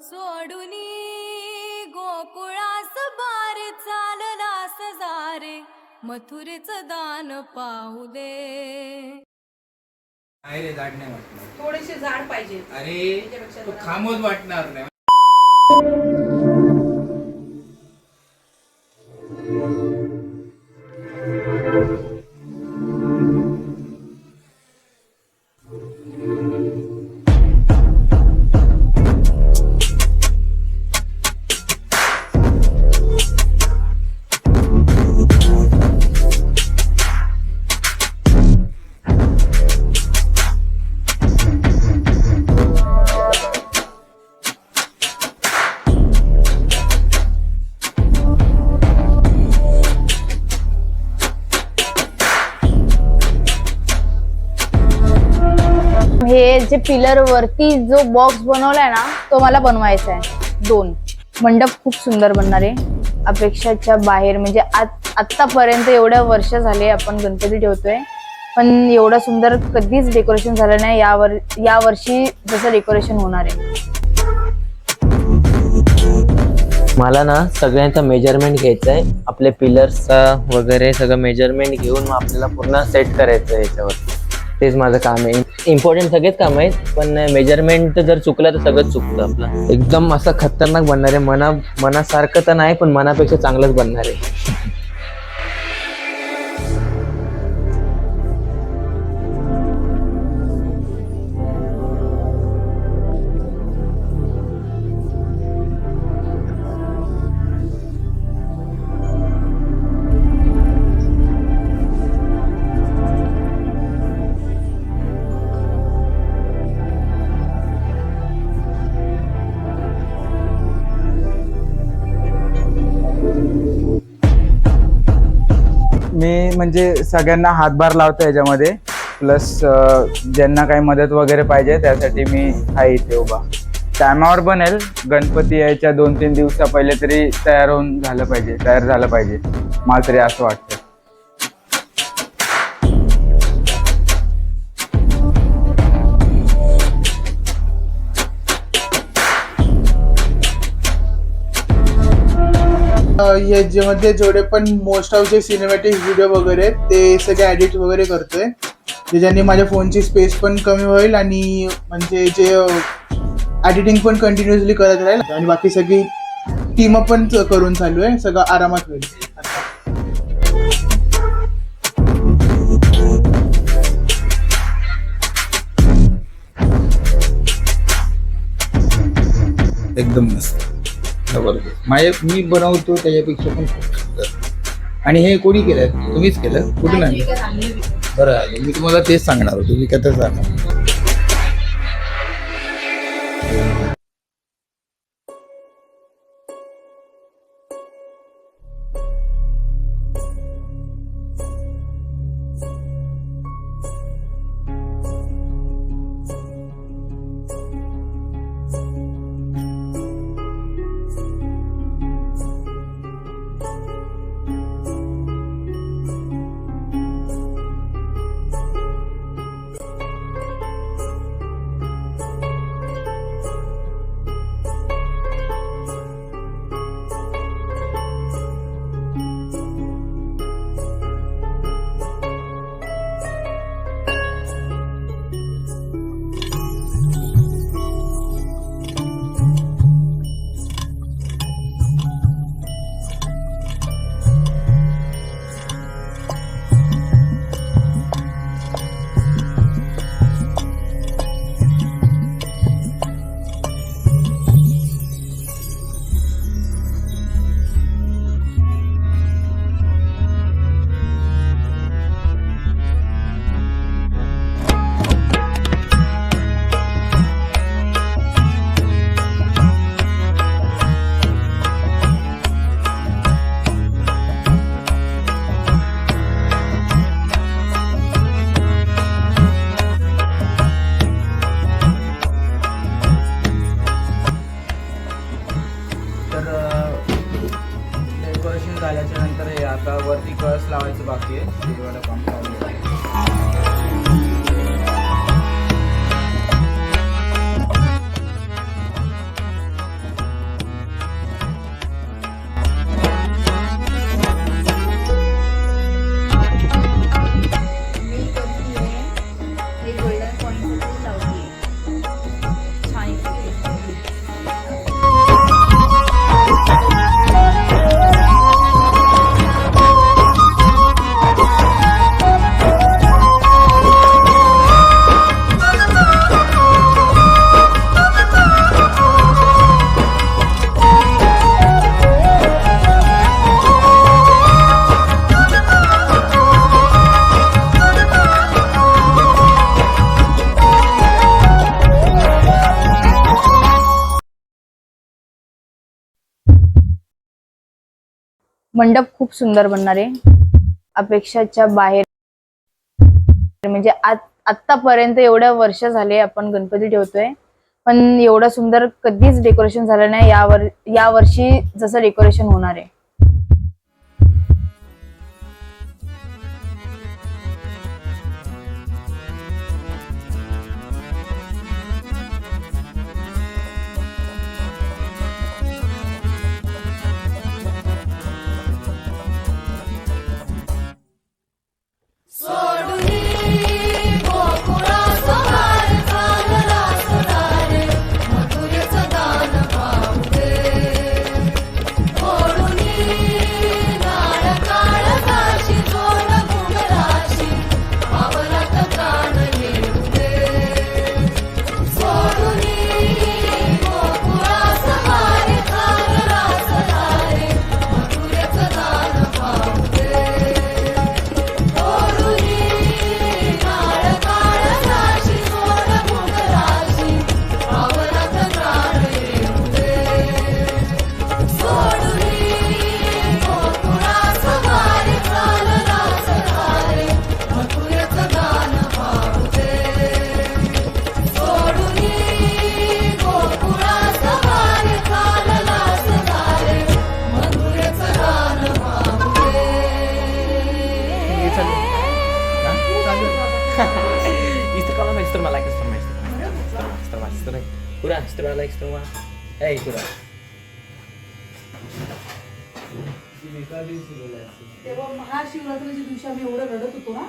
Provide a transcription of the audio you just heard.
सोडूनी गोकुळास बार चाललास जारे मथुरेच दान पाहू दे. नाही रे, जाड नाही वाटणार. थोडेसे झाड पाहिजे. अरे तो खामच वाटणार नाही. हे जे पिलर वरती जो बॉक्स बनवलाय ना तो मला बनवायचा आहे. 2 मंडप खूप सुंदर बनणार आहे अपेक्षाच्या बाहेर. म्हणजे आतापर्यंत एवढ्या वर्ष झाले आपण गणपती ठेवतोय पण एवढं सुंदर कधीच डेकोरेशन झालं नाही. या वर्षी जसं डेकोरेशन होणार आहे. मला ना सगळ्यांचा मेजरमेंट घ्यायचं आहे. आपल्या पिलर्सचा वगैरे सगळं मेजरमेंट घेऊन मग आपल्याला पूर्ण सेट करायचं आहे याच्यावर. तेच माझं काम आहे. इम्पॉर्टंट सगळेच काम आहेत पण मेजरमेंट जर चुकलं तर सगळंच चुकतं आपलं. एकदम असं खतरनाक बनणार आहे. मनासारखं तर नाही पण मनापेक्षा चांगलंच बनणार आहे. मी म्हणजे सगळ्यांना हातभार लावतो याच्यामध्ये. प्लस ज्यांना काही मदत वगैरे पाहिजे त्यासाठी मी आहे इथे उभा. टायमावर बनेल. गणपती यायच्या 2-3 दिवसा पहिले तरी तयार झालं पाहिजे मला तरी असं वाटतं. ह्याच्यामध्ये जेवढे पण मोस्ट ऑफ जे सिनेमॅटिक व्हिडिओ वगैरे ते सगळे एडिट वगैरे करतोय ज्याच्याने माझ्या फोनची स्पेस पण कमी होईल आणि म्हणजे जे एडिटिंग पण कंटिन्युअसली करत राहील आणि बाकी सगळी टीम पण करून चालू आहे. सगळं आरामात होईल. एकदम मस्त, जबरदस्त. मी बनवतो त्याच्यापेक्षा पण खूप सुंदर. आणि हे कोणी केलं? तुम्हीच केलं? कुठून आणलं? बरं, मी तुम्हाला तेच सांगणार होतो, विकतच आणणार. झाल्याच्या नंतर हे आता वरती कळस लावायचं बाकी आहे. हिरवाला काम चालू आहे. मंडप खूप सुंदर बनणार आहे, अपेक्षाच्या बाहेर. म्हणजे आतापर्यंत एवढ्या वर्ष झाले आपण गणपती ठेवतोय, पण एवढं सुंदर कधीच डेकोरेशन झालं नाही. या वर्षी जसं डेकोरेशन होणार आहे. तेव्हा महाशिवरात्रीच्या दिवशी आम्ही एवढं रडत होतो ना.